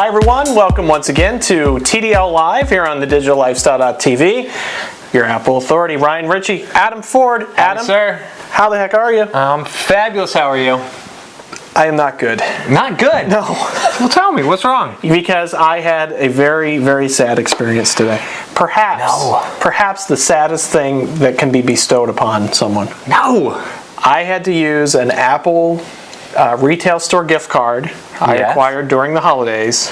Hi everyone, welcome once again to TDL Live here on the digitallifestyle.tv. Your Apple authority, Ryan Ritchie, Adam Ford. Adam, sir. How the heck are you? I'm fabulous. How are you? I am not good. Not good? No. Well, tell me, what's wrong? Because I had a very, very sad experience today. Perhaps the saddest thing that can be bestowed upon someone. No. I had to use an Apple retail store gift card I acquired during the holidays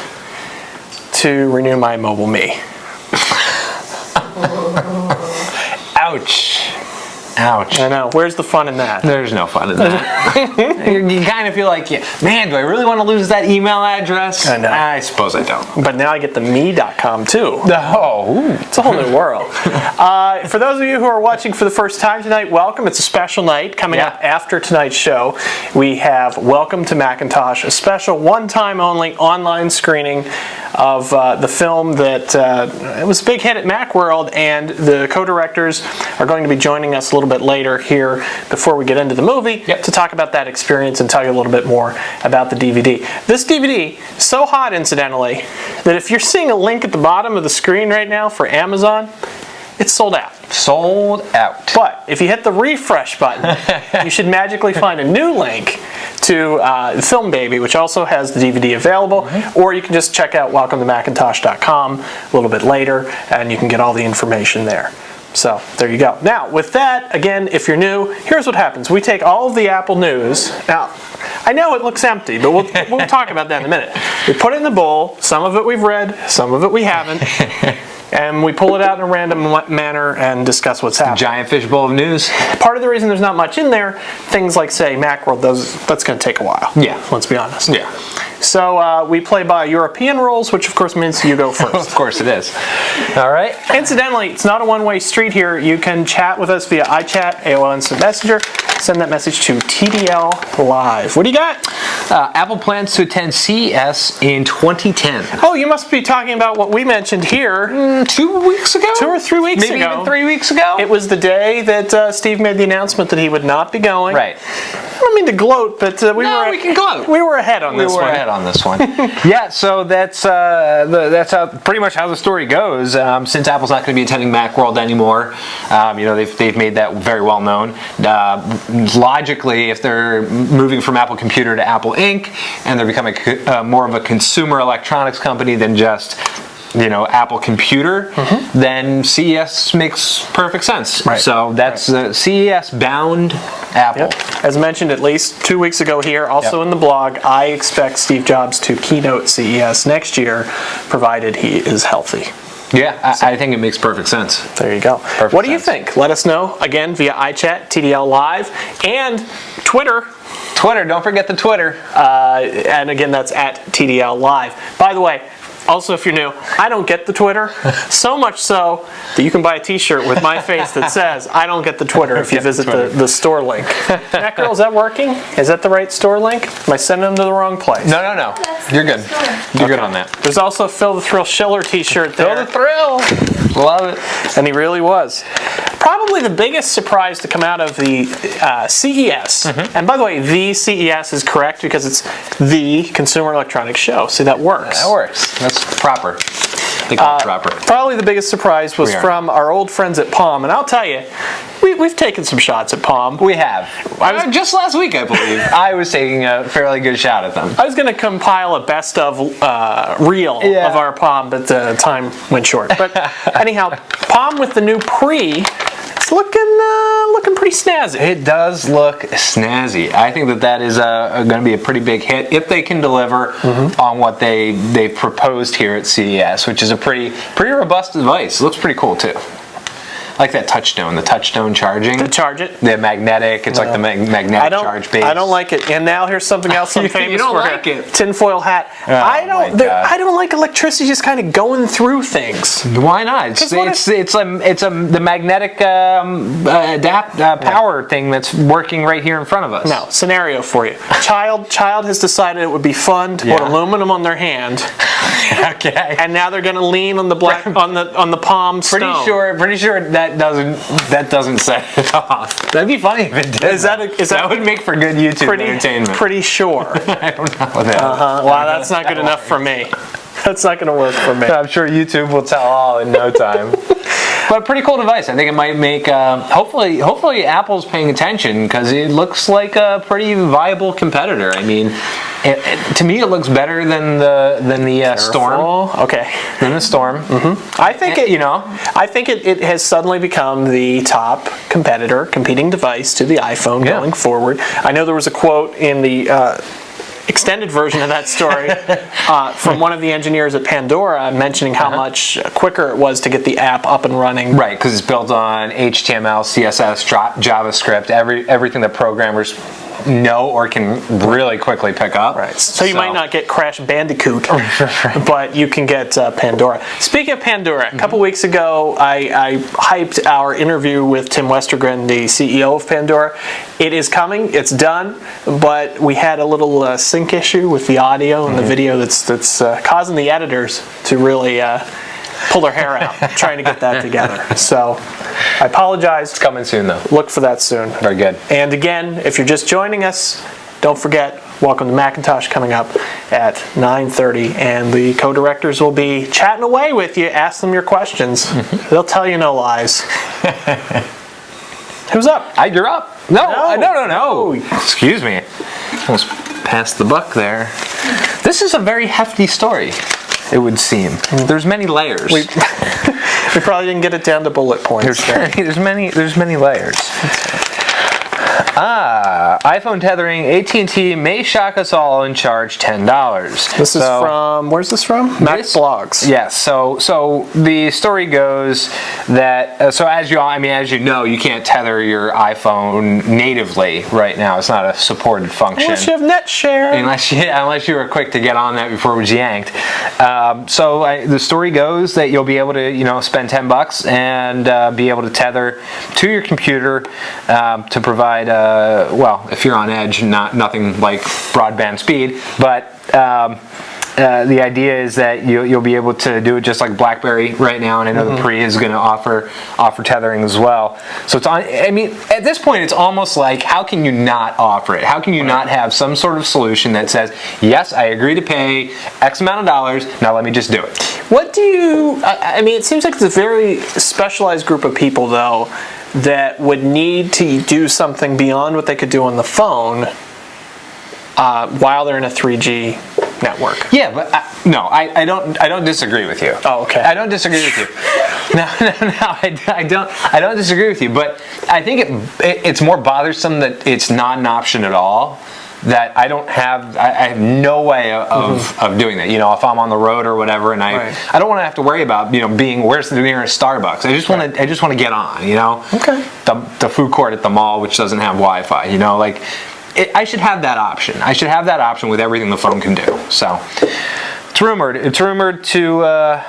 to renew my Mobile Me. Ouch. Ouch. I know. Where's the fun in that? There's no fun in that. You kind of feel like, man, do I really want to lose that email address? I know. I suppose I don't. But now I get the me.com too. Oh. It's a whole new world. For those of you who are watching for the first time tonight, welcome. It's a special night coming up after tonight's show. We have Welcome to Macintosh, a special one-time only online screening of the film that it was a big hit at Macworld, and the co-directors are going to be joining us a little bit later here before we get into the movie to talk about that experience and tell you a little bit more about the DVD. This DVD, so hot incidentally, that if you're seeing a link at the bottom of the screen right now for Amazon, it's sold out. Sold out. But if you hit the refresh button, you should magically find a new link to Film Baby, which also has the DVD available, or you can just check out welcometomacintosh.com a little bit later, and you can get all the information there. So there you go. Now, with that, again, if you're new, here's what happens. We take all of the Apple news. Now, I know it looks empty, but we'll talk about that in a minute. We put it in the bowl. Some of it we've read, some of it we haven't. And we pull it out in a random manner and discuss what's happening. Giant fishbowl of news. Part of the reason there's not much in there, things like, say, Macworld, that's going to take a while. Yeah. Let's be honest. Yeah. So we play by European rules, which of course means you go first. Of course it is. All right. Incidentally, it's not a one-way street here. You can chat with us via iChat, AOL Instant Messenger. Send that message to TDL Live. What do you got? Apple plans to attend CES in 2010. Oh, you must be talking about what we mentioned here 2 weeks ago? 2 or 3 weeks ago. Maybe even 3 weeks ago? It was the day that Steve made the announcement that he would not be going. Right. I don't mean to gloat, but we can gloat. We were ahead on this one. We were ahead on this one. Yeah, so that's pretty much how the story goes. Since Apple's not going to be attending Macworld anymore, they've made that very well known. Logically, if they're moving from Apple Computer to Apple Inc. and they're becoming more of a consumer electronics company than just Apple Computer, then CES makes perfect sense. Right. So that's CES bound Apple. Yep. As mentioned at least 2 weeks ago here, also in the blog, I expect Steve Jobs to keynote CES next year, provided he is healthy. Yeah, I think it makes perfect sense. There you go. What do you think? Let us know, again, via iChat, TDL Live, and Twitter. Twitter, don't forget the Twitter. And again, that's at TDL Live. By the way, also, if you're new, I don't get the Twitter, so much so that you can buy a t-shirt with my face that says, I don't get the Twitter if you visit the store link. Matt Girl, is that working? Is that the right store link? Am I sending them to the wrong place? No. You're good. You're good on that. There's also a Phil the Thrill Schiller t-shirt there. Phil the Thrill! Love it. And he really was. Probably the biggest surprise to come out of the CES, and by the way, the CES is correct because it's the Consumer Electronics Show. See, that works. That works. That's proper. I think that's proper. Probably the biggest surprise was from our old friends at Palm, and I'll tell you, we've taken some shots at Palm. We have. Just last week, I believe, I was taking a fairly good shot at them. I was going to compile a best of reel of our Palm, but time went short. But anyhow, Palm with the new Pre. It's looking pretty snazzy. It does look snazzy. I think that is going to be a pretty big hit if they can deliver on what they've proposed here at CES, which is a pretty robust device. It looks pretty cool too. I like that touchstone, the touchstone charging. To charge it? The magnetic, it's like the magnetic charge base. I don't like it. And now here's something else I'm famous for. You don't like it? Tinfoil hat. Oh, I don't like electricity just kind of going through things. Why not? It's the magnetic power thing that's working right here in front of us. Now, scenario for you. Child has decided it would be fun to put aluminum on their hand. Okay. And now they're going to lean on the on the palm stone. Pretty sure that doesn't set it off. That'd be funny if it did. That would make for good YouTube entertainment. Pretty sure. I don't know that. Wow, that's not good enough for me. That's not going to work for me. I'm sure YouTube will tell all in no time. But a pretty cool device. I think it might make. Hopefully, Apple's paying attention because it looks like a pretty viable competitor. I mean, to me, it looks better than the Storm. Okay. Than the Storm. Mm-hmm. I think I think it has suddenly become the top competing device to the iPhone going forward. I know there was a quote in the extended version of that story from one of the engineers at Pandora mentioning how much quicker it was to get the app up and running. Right, because it's built on HTML, CSS, JavaScript, everything that programmers know or can really quickly pick up. Right. So you might not get Crash Bandicoot, but you can get Pandora. Speaking of Pandora, a couple weeks ago, I hyped our interview with Tim Westergren, the CEO of Pandora. It is coming. It's done, but we had a little sync issue with the audio and the video that's causing the editors to really pull their hair out trying to get that together. So I apologize. It's coming soon, though. Look for that soon. Very good. And again, if you're just joining us, don't forget, Welcome to Macintosh coming up at 9:30, and the co-directors will be chatting away with you. Ask them your questions. They'll tell you no lies. Who's up? You're up. No. Excuse me. Almost passed the buck there. This is a very hefty story, it would seem. There's many layers. We probably didn't get it down to bullet points. There's many layers. iPhone tethering, AT&T may shock us all and charge $10. This is from, where's this from? Mac Blogs. Yes. So the story goes that as you know, you can't tether your iPhone natively right now. It's not a supported function. Unless you have net share. Unless you were quick to get on that before it was yanked. The story goes that you'll be able to spend $10 and be able to tether to your computer to provide if you're on edge, nothing like broadband speed, but the idea is that you'll be able to do it just like BlackBerry right now, and I know the Pre is going to offer tethering as well. So it's on. I mean, at this point, it's almost like, how can you not offer it? How can you not have some sort of solution that says, yes, I agree to pay X amount of dollars, now let me just do it? What do you? I mean, it seems like it's a very specialized group of people, though, that would need to do something beyond what they could do on the phone while they're in a 3G network. Yeah, but I don't disagree with you. Oh, okay. I don't disagree with you. No, I don't disagree with you. But I think it's more bothersome that it's not an option at all. That I have no way of doing that. If I'm on the road or whatever, and I don't want to have to worry about being where's the nearest Starbucks. I just want to get on. Okay. The food court at the mall, which doesn't have Wi-Fi. I should have that option. I should have that option with everything the phone can do. So it's rumored. It's rumored to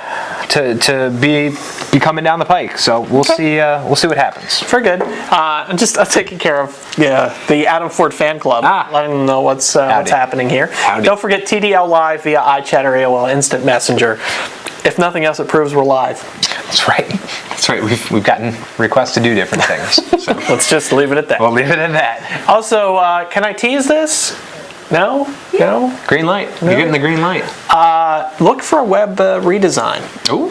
be coming down the pike. So we'll see. We'll see what happens. Very good. I'm taking care of the Adam Ford fan club, letting them know what's happening here. Howdy. Don't forget TDL Live via iChat or AOL Instant Messenger. If nothing else, it proves we're live. That's right. That's right. We've gotten requests to do different things. So let's just leave it at that. We'll leave it at that. Also, can I tease this? No? Green light. No. You're getting the green light. Look for a web redesign. Ooh.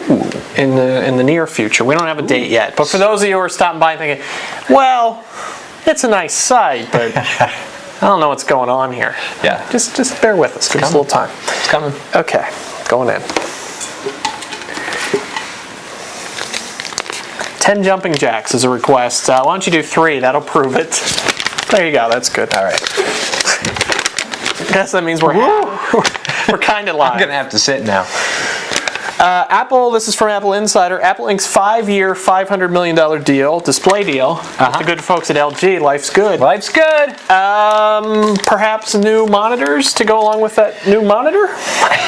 In the near future. We don't have a date yet. But for those of you who are stopping by and thinking, well, it's a nice site, but I don't know what's going on here. Yeah. Just bear with us. Give us a little time. It's coming. Okay. Going in. 10 jumping jacks is a request. Why don't you do 3? That'll prove it. There you go. That's good. All right. I guess that means we're kind of live. I'm going to have to sit now. Apple, this is from Apple Insider. Apple Inc.'s 5-year, $500 million deal, display deal. The good folks at LG. Life's good. Life's good. Perhaps new monitors to go along with that new monitor?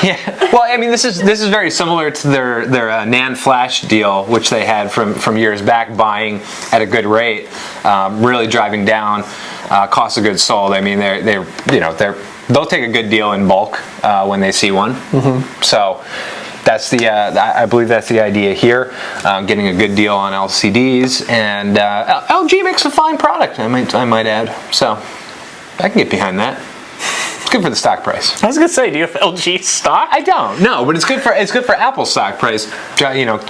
Yeah. Well, I mean, this is very similar to their NAND flash deal, which they had from years back, buying at a good rate, really driving down cost of goods sold. I mean, they'll take a good deal in bulk when they see one. So. That's I believe that's the idea here. Getting a good deal on LCDs, and LG makes a fine product. I might add. So I can get behind that. good for the stock price. I was gonna say, do you have LG stock? I don't. No, but it's good for Apple's stock price. You know,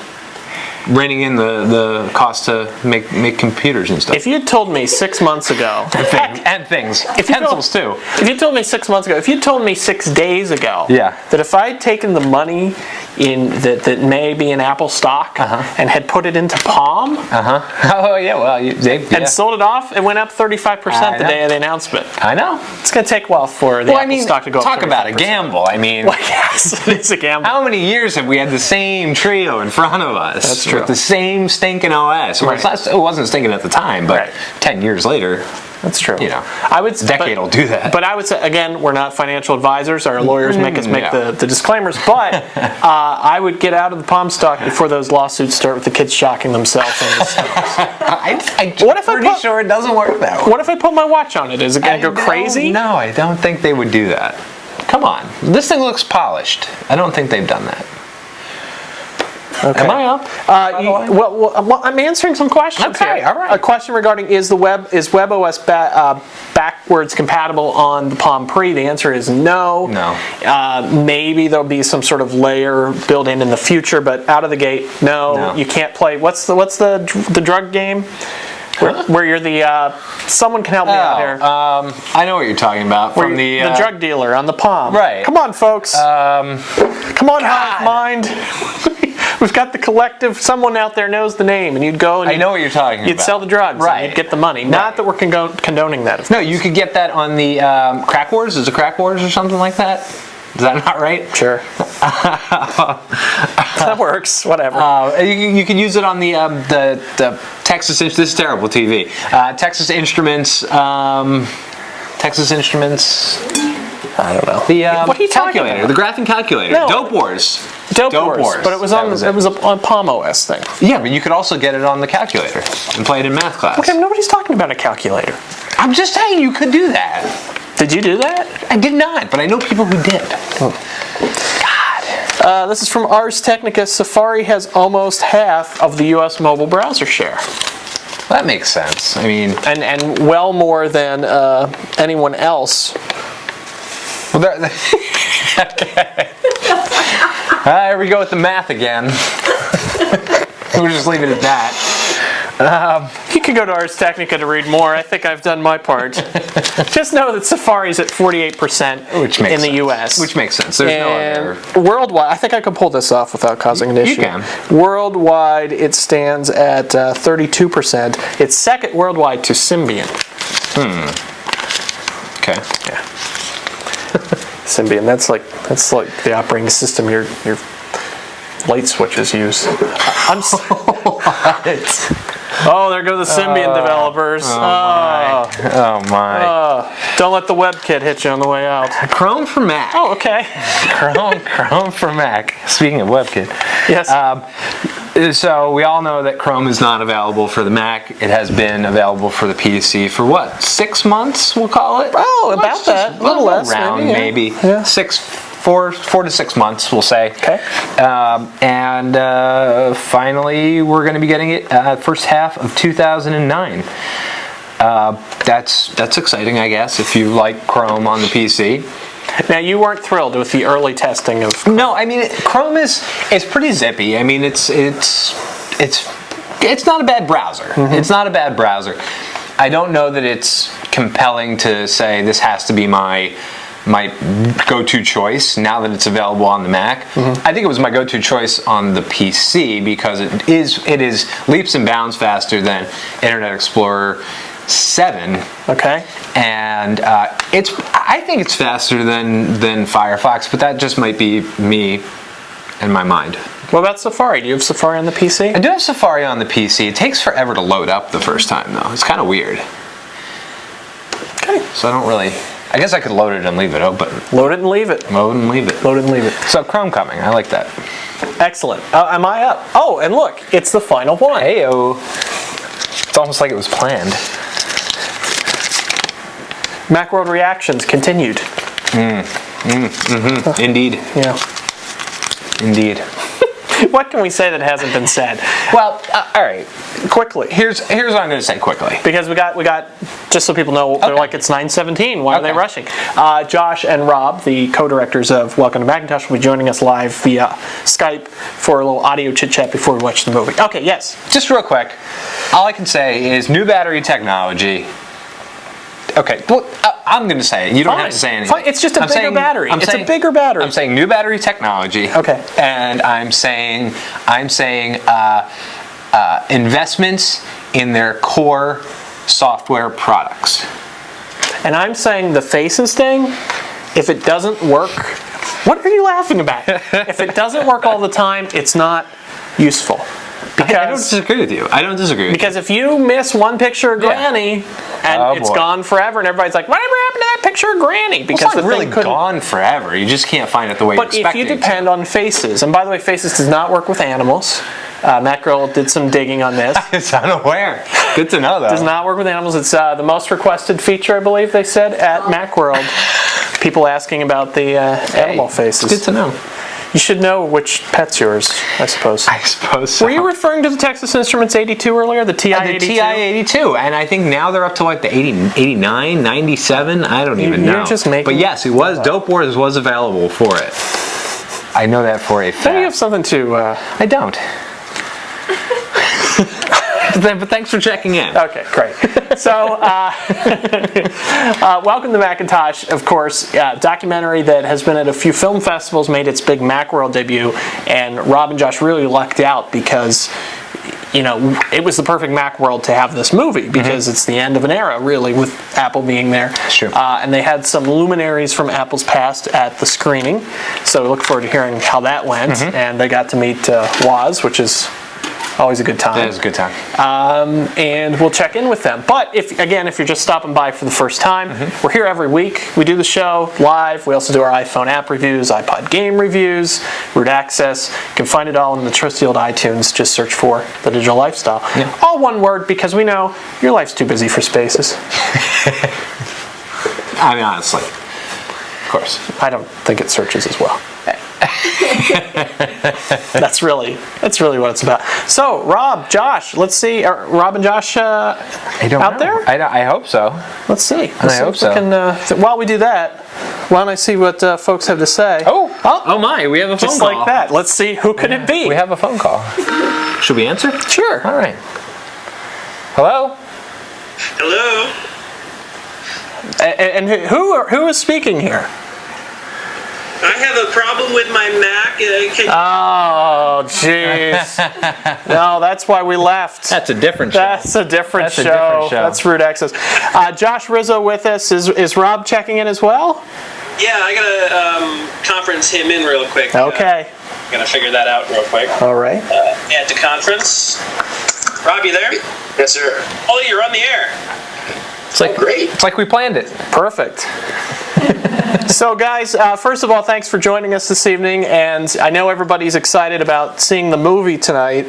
reining in the cost to make computers and stuff. If you had told me 6 months ago, and things, pencils too. If you told me 6 months ago, if you told me 6 days ago, that if I had taken the money in that may be in Apple stock and had put it into Palm, oh yeah, well, and sold it off, it went up 35% the day of the announcement. I know. It's going to take a while for the Apple stock to go up. Talk about a gamble. I mean, well, yes, it's a gamble. How many years have we had the same trio in front of us? That's true. With the same stinking OS. Well, it wasn't stinking at the time, but 10 years later. That's true. You know, I would decade will do that. But I would say, again, we're not financial advisors. Our lawyers make us make the disclaimers. But I would get out of the Palm stock before those lawsuits start with the kids shocking themselves in the stores. I'm pretty sure it doesn't work that way. What if I put my watch on it? Is it going to go crazy? No, I don't think they would do that. Come on. This thing looks polished. I don't think they've done that. Okay. Am I up? Well, I'm answering some questions here. All right. A question regarding is WebOS backwards compatible on the Palm Pre? The answer is no. No. Maybe there'll be some sort of layer built in the future, but out of the gate, no. You can't play. What's the drug game? Where you're the someone can help me out here. I know what you're talking about. From the drug dealer on the Palm. Right. Come on, folks. Come on, Hive Mind. We've got the collective. Someone out there knows the name, and you'd go. And I know what you're talking about. You'd sell the drugs. Right. And you'd get the money. Not that we're condoning that. No, you could get that on the Crack Wars. Is it Crack Wars or something like that? Is that not right? Sure. That works. Whatever. You could use it on the Texas. This is terrible TV. Texas Instruments. I don't know. What are you calculator, the graphing calculator. No. Dope Wars. Dope Wars. But it was on Palm OS thing. Yeah, but you could also get it on the calculator and play it in math class. Okay, nobody's talking about a calculator. I'm just saying you could do that. Did you do that? I did not, but I know people who did. God. This is from Ars Technica. Safari has almost half of the U.S. mobile browser share. That makes sense. I mean, and well more than anyone else. Well, okay. Here we go with the math again. We'll just leave it at that. You can go to Ars Technica to read more. I think I've done my part. Just know that Safari's at 48% in the U.S. Which makes sense. There's no other. Worldwide, I think I can pull this off without causing an issue. You can. Worldwide, it stands at 32%. It's second worldwide to Symbian. Okay. Yeah. Symbian. That's like the operating system your light switches use. Oh, there go the Symbian developers. Oh my. Don't let the WebKit hit you on the way out. Chrome for Mac. Oh, okay. Chrome for Mac. Speaking of WebKit. Yes. So we all know that Chrome is not available for the Mac. It has been available for the PC for what? 6 months, we'll call it? Oh, about that. A little less. Around maybe. Yeah. 4 to 6 months, we'll say. Okay. And finally, we're going to be getting it first half of 2009. That's exciting, I guess, if you like Chrome on the PC. Now, you weren't thrilled with the early testing of Chrome. No, I mean, Chrome is pretty zippy. I mean, it's not a bad browser. Mm-hmm. It's not a bad browser. I don't know that it's compelling to say this has to be my go-to choice now that it's available on the Mac. Mm-hmm. I think it was my go-to choice on the PC because it is leaps and bounds faster than Internet Explorer 7. Okay. And I think it's faster than Firefox, but that just might be me and my mind. What about Safari? Do you have Safari on the PC? I do have Safari on the PC. It takes forever to load up the first time, though. It's kind of weird. Okay. So I don't really. I guess I could load it and leave it open. Load it and leave it. Load and leave it. Load it and leave it. So Chrome coming. I like that. Excellent. Am I up? Oh, and look, it's the final one. Heyo. It's almost like it was planned. Macworld reactions continued. Indeed. Yeah. Indeed. What can we say that hasn't been said? Well, all right. Quickly. Here's what I'm going to say quickly. Because we got just so people know, they're like, it's 9:17. Why are they rushing? Josh and Rob, the co-directors of Welcome to Macintosh, will be joining us live via Skype for a little audio chit-chat before we watch the movie. Okay, yes. Just real quick, all I can say is new battery technology. Okay, well, I'm going to say it. You don't have to say anything. Fine. It's just a bigger battery. It's a bigger battery. I'm saying new battery technology. Okay. And I'm saying investments in their core software products. And I'm saying the faces thing, if it doesn't work, what are you laughing about? If it doesn't work all the time, it's not useful. Because, I don't disagree with you. Because if you miss one picture of Granny and it's gone forever, and everybody's like, whatever happened to that picture of Granny? Because it's not really gone forever. You just can't find it the way you expect it. But if you depend on faces, and by the way, faces does not work with animals. Matt Girl did some digging on this. I was unaware. Good to know, though. Does not work with animals. It's the most requested feature, I believe they said, at Macworld. People asking about the animal faces. It's good to know. You should know which pet's yours, I suppose. I suppose so. Were you referring to the Texas Instruments 82 earlier, the TI-82? The TI-82, and I think now they're up to like the 80, 89, 97, I don't even know. You're just making... But yes, it was, Dope Wars was available for it. I know that for a fact. Don't you have something to... I don't. But thanks for checking in. Okay, great. So, Welcome to Macintosh, of course, documentary that has been at a few film festivals, made its big Macworld debut, and Rob and Josh really lucked out because, you know, it was the perfect Macworld to have this movie because it's the end of an era, really, with Apple being there. Sure. And they had some luminaries from Apple's past at the screening, so we look forward to hearing how that went, and they got to meet Woz, which is always a good time. It is a good time. And we'll check in with them. But if you're just stopping by for the first time, we're here every week. We do the show live. We also do our iPhone app reviews, iPod game reviews, root access. You can find it all in the trusty old iTunes. Just search for The Digital Lifestyle. Yeah. All one word, because we know your life's too busy for spaces. I mean, honestly. Of course. I don't think it searches as well. That's really what it's about. So, Rob, Josh, let's see. Are Rob and Josh out there? I hope so. Let's see. I hope so. While we do that, why don't I see what folks have to say? Oh my, we have a phone call. Just like that. Let's see, who could it be? We have a phone call. Should we answer? Sure. All right. Hello? Hello? And who is speaking here? I have a problem with my Mac. Oh, jeez. No, that's why we left. That's a different show. That's a different show. That's root access. Josh Rizzo with us. Is Rob checking in as well? Yeah, I gotta conference him in real quick. Okay. Gotta figure that out real quick. All right. Add to conference. Rob, you there? Yes, sir. Oh, you're on the air. It's like great. It's like we planned it. Perfect. So, guys, first of all, thanks for joining us this evening, and I know everybody's excited about seeing the movie tonight.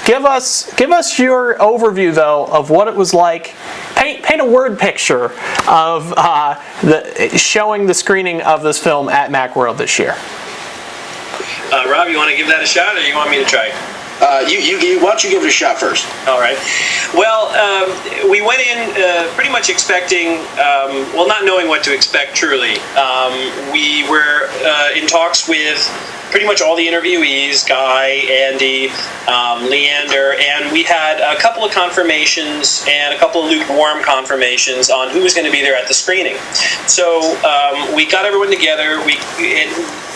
Give us your overview, though, of what it was like. Paint a word picture of showing the screening of this film at Macworld this year. Rob, you want to give that a shot, or you want me to try? Why don't you give it a shot first? All right. Well, we went in pretty much expecting, not knowing what to expect truly. We were in talks with pretty much all the interviewees, Guy, Andy, Leander, and we had a couple of confirmations and a couple of lukewarm confirmations on who was going to be there at the screening. So we got everyone together.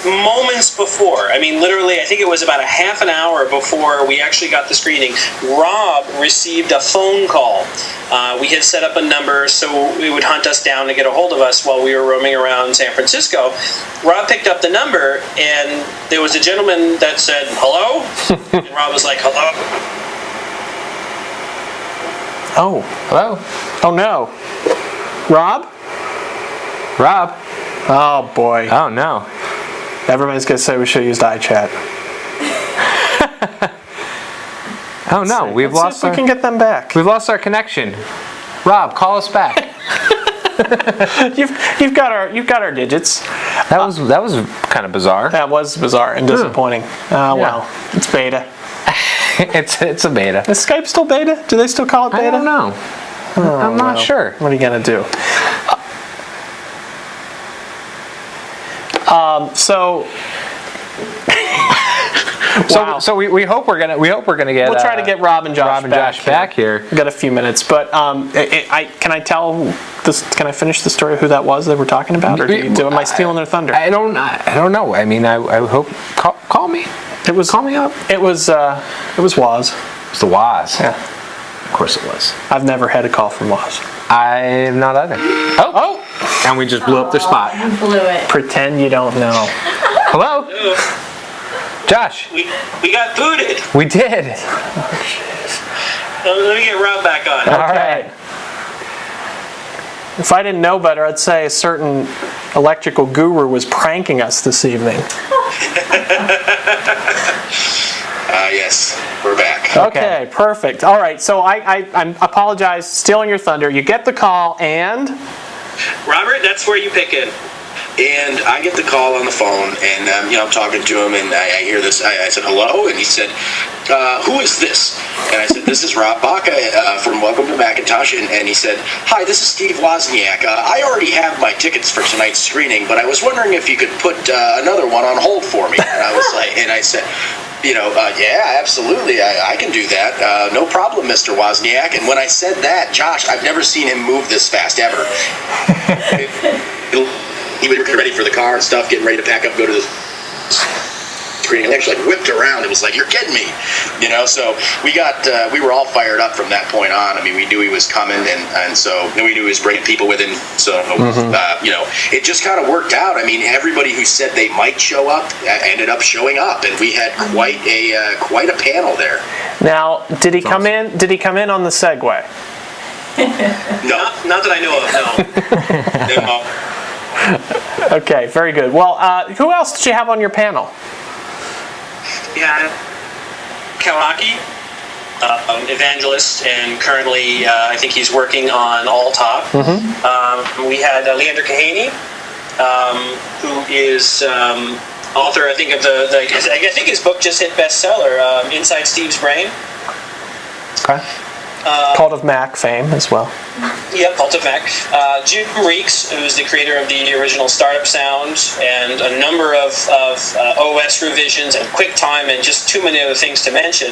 Moments before, I mean, literally, I think it was about a half an hour before we actually got the screening, Rob received a phone call. We had set up a number so it would hunt us down to get a hold of us while we were roaming around San Francisco. Rob picked up the number, and there was a gentleman that said, hello? And Rob was like, hello? Oh. Hello? Oh, no. Rob? Rob? Oh, boy. Oh, no. Everybody's going to say we should have used iChat. Oh, no. Let's see if we can get them back. We've lost our connection. Rob, call us back. You've got our digits. That was kind of bizarre. That was bizarre and disappointing. Well, it's beta. it's a beta. Is Skype still beta? Do they still call it beta? I don't know. I'm not sure. What are you gonna do? So we hope we're gonna get. We'll try to get Rob and Josh back here. We've got a few minutes, but can I tell this? Can I finish the story of who that was they were talking about, or am I stealing their thunder? I don't know. I mean, I hope call me. Call me up. It was Woz. It's the Woz. Yeah. Of course it was. I've never had a call from Woz. I'm not either. Oh! And we just blew up their spot. You blew it. Pretend you don't know. Hello? Josh. We got booted. We did. Let me get Rob back on. All right. If I didn't know better, I'd say a certain electrical guru was pranking us this evening. Yes, we're back. Okay, perfect. All right, so I apologize, stealing your thunder. You get the call, and Robert, that's where you pick in. And I get the call on the phone, and I'm talking to him, and I hear this. I said, hello, and he said, who is this? And I said, this is Rob Baca from Welcome to Macintosh, and he said, hi, this is Steve Wozniak. I already have my tickets for tonight's screening, but I was wondering if you could put another one on hold for me. And I was like, and I said, yeah, absolutely, I can do that. No problem, Mr. Wozniak. And when I said that, Josh, I've never seen him move this fast ever. He was ready for the car and stuff, getting ready to pack up, go to the screening. And actually whipped around. It was like, you're kidding me, So we were all fired up from that point on. I mean, we knew he was coming, and so we knew he was bringing people with him. So it just kind of worked out. I mean, everybody who said they might show up ended up showing up, and we had quite a panel there. Now, did he come in? Did he come in on the Segway? No, not that I know of. No. Okay, very good. Well, who else did you have on your panel? Yeah, Kawaki, evangelist, and currently I think he's working on All Top. We had Leander Kahaney, who is author, I think, of I think his book just hit bestseller, Inside Steve's Brain. Okay. Cult of Mac fame as well. Yep, Cult of Mac. Jim Reeks, who's the creator of the original Startup Sound and a number of OS revisions and QuickTime and just too many other things to mention.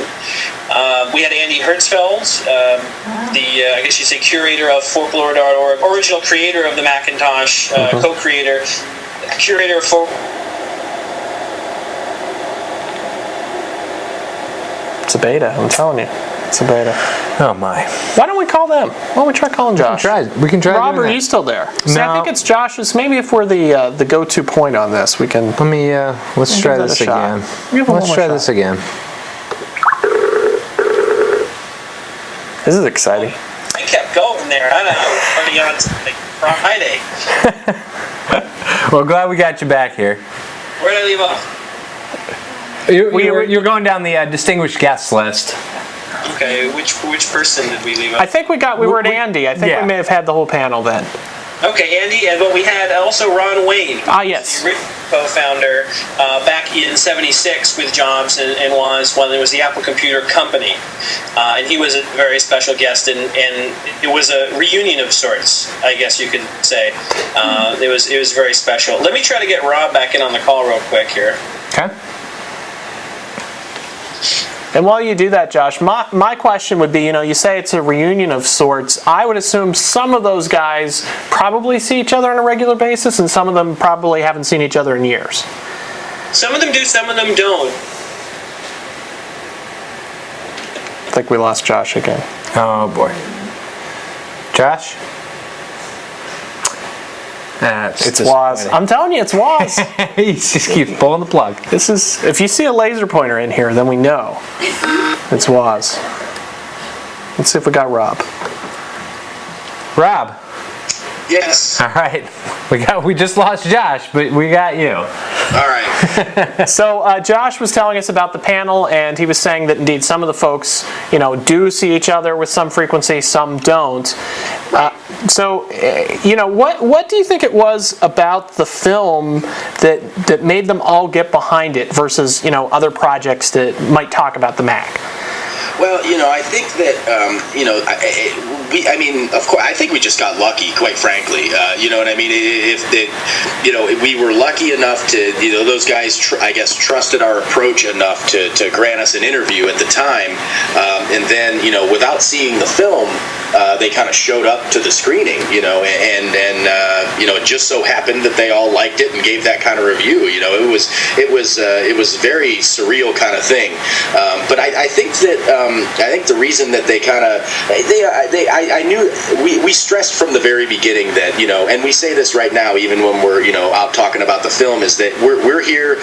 We had Andy Hertzfeld, I guess you'd say curator of folklore.org, original creator of the Macintosh, co-creator, curator of folk. It's a beta, I'm telling you. It's a beta. Oh my! Why don't we call them? Why don't we try calling Josh? We can try. Robert, are you still there? No. See, I think it's Josh's. Maybe if we're the go-to point on this, we can. Let me. Let's try this again. Let's try this again. This is exciting. I kept going there. I don't know. Friday. Well, glad we got you back here. Where did I leave off? You're going down the distinguished guest list. Okay, which person did we leave off? I think we were at Andy. I think we may have had the whole panel then. Okay, Andy, but we had also Ron Wayne. Yes. The co-founder back in '76 with Jobs and was when it was the Apple Computer Company. And he was a very special guest, and it was a reunion of sorts, I guess you could say. It was very special. Let me try to get Rob back in on the call real quick here. Okay. And while you do that, Josh, my question would be, you say it's a reunion of sorts. I would assume some of those guys probably see each other on a regular basis, and some of them probably haven't seen each other in years. Some of them do, some of them don't. I think we lost Josh again. Oh boy. Josh? It's Woz. I'm telling you, it's Woz. He just keeps pulling the plug. This is, if you see a laser pointer in here, then we know it's Woz. Let's see if we got Rob. Rob. Yes. All right. We just lost Josh, but we got you. All right. So Josh was telling us about the panel, and he was saying that indeed some of the folks, do see each other with some frequency, some don't. So, what do you think it was about the film that made them all get behind it versus, other projects that might talk about the Mac? Well, I think that, of course, I think we just got lucky, quite frankly. You know what I mean? We were lucky enough to, those guys, I guess, trusted our approach enough to grant us an interview at the time. And then, without seeing the film, they kind of showed up to the screening, and it just so happened that they all liked it and gave that kind of review. It was a very surreal kind of thing. But I think that I think the reason that they kind of I knew we stressed from the very beginning that and we say this right now even when we're out talking about the film, is that we're here.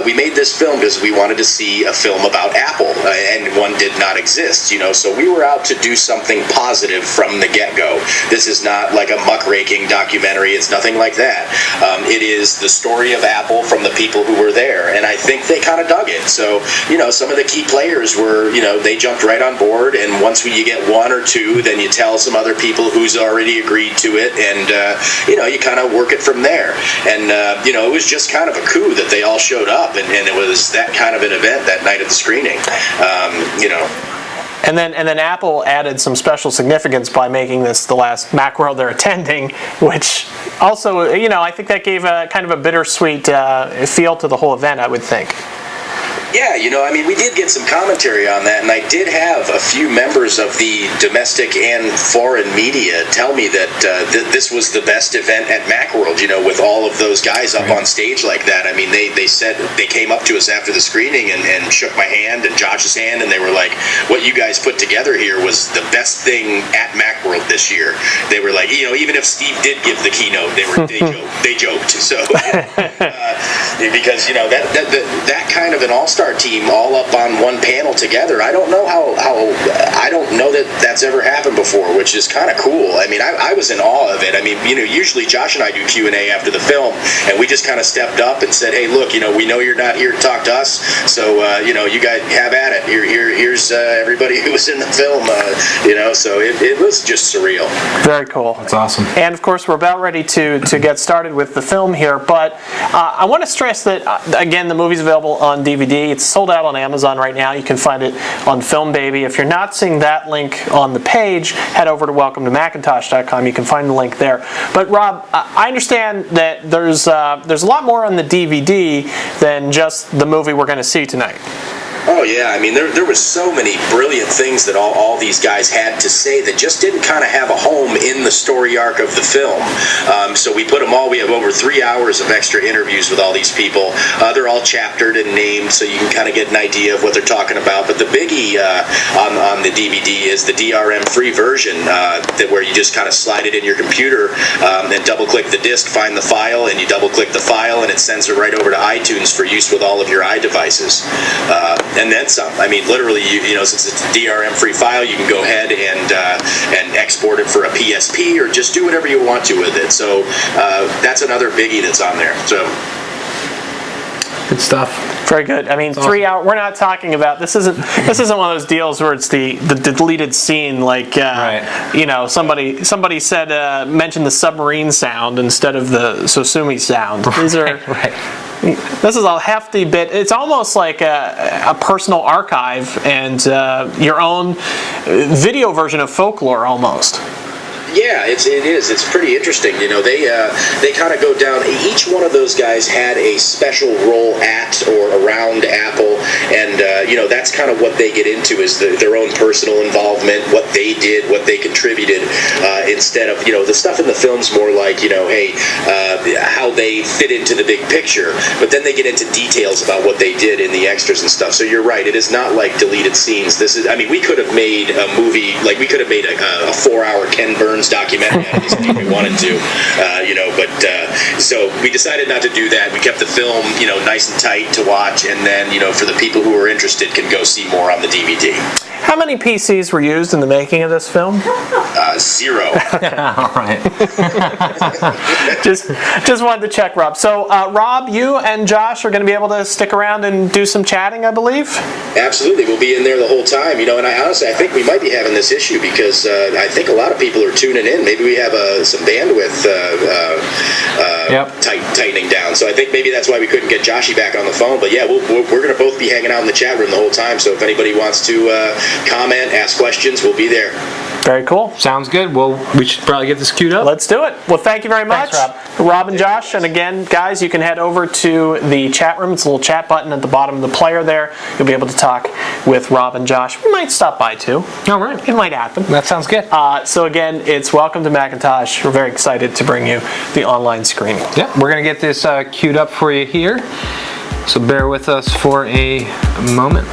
We made this film because we wanted to see a film about Apple, and one did not exist. So we were out to do something positive from the get-go. This is not like a muckraking documentary. It's nothing like that. It is the story of Apple from the people who were there, and I think they kind of dug it. So some of the key players were they jumped right on board, and once you get one or two, then you tell some other people who's already agreed to it, and you kind of work it from there. And it was just kind of a coup that they all showed up, and it was that kind of an event that night at the screening. And then Apple added some special significance by making this the last Macworld they're attending, which also, I think that gave a kind of a bittersweet feel to the whole event, I would think. Yeah, we did get some commentary on that, and I did have a few members of the domestic and foreign media tell me that this was the best event at Macworld, with all of those guys up on stage like that. I mean, they said they came up to us after the screening and shook my hand and Josh's hand, and they were like, what you guys put together here was the best thing at Macworld this year. They were like, even if Steve did give the keynote, they joked. So, because, that kind of an all-star team all up on one panel together, I don't know how I don't know that that's ever happened before, which is kind of cool. I mean, I was in awe of it. I mean, usually Josh and I do Q&A after the film, and we just kind of stepped up and said, hey, look, we know you're not here to talk to us, so you guys have at it. Here's everybody who was in the film, so it was just surreal. Very cool. That's awesome. And of course, we're about ready to get started with the film here, but I want to stress that again, the movie's available on DVD. It's sold out on Amazon right now. You can find it on Film Baby. If you're not seeing that link on the page, head over to welcometomacintosh.com. You can find the link there. But Rob, I understand that there's a lot more on the DVD than just the movie we're going to see tonight. Oh yeah, I mean there was so many brilliant things that all these guys had to say that just didn't kind of have a home in the story arc of the film. So we put them all. We have over 3 hours of extra interviews with all these people. They're all chaptered and named, so you can kind of get an idea of what they're talking about. But the biggie on the DVD is the DRM-free version, where you just kind of slide it in your computer and double-click the disc, find the file, and you double-click the file, and it sends it right over to iTunes for use with all of your iDevices. And then some. I mean, literally, since it's a DRM-free file, you can go ahead and export it for a PSP or just do whatever you want to with it. So that's another biggie that's on there. So good stuff. Very good. I mean, 3 hours. We're not talking about this. Isn't one of those deals where it's the deleted scene, like right. Somebody said mention the submarine sound instead of the Sosumi sound. These are right. This is a hefty bit. It's almost like a personal archive and your own video version of folklore, almost. Yeah, it is. It's pretty interesting. They kind of go down. Each one of those guys had a special role at or around Apple, and that's kind of what they get into is their own personal involvement, what they did, what they contributed, instead of the stuff in the film's more like how they fit into the big picture. But then they get into details about what they did in the extras and stuff. So you're right. It is not like deleted scenes. We could have made a movie, like we could have made a 4-hour Ken Burns documentary out of this if we wanted to, so we decided not to do that. We kept the film, nice and tight to watch, and then, for the people who are interested can go see more on the DVD. How many PCs were used in the making making of this film? 0. All right. Just wanted to check, Rob. So, Rob, you and Josh are going to be able to stick around and do some chatting, I believe? Absolutely, we'll be in there the whole time. And I think we might be having this issue because I think a lot of people are tuning in. Maybe we have some bandwidth tightening down. So I think maybe that's why we couldn't get Joshy back on the phone. But yeah, we're going to both be hanging out in the chat room the whole time. So if anybody wants to comment, ask questions, we'll be there. Very cool. Sounds good. Well, we should probably get this queued up. Let's do it. Well, thank you very much, Thanks, Rob and Josh. And again, guys, you can head over to the chat room. It's a little chat button at the bottom of the player there. You'll be able to talk with Rob and Josh. We might stop by too. All right. It might happen. That sounds good. So again, it's Welcome to Macintosh. We're very excited to bring you the online screening. Yeah, we're going to get this queued up for you here. So bear with us for a moment.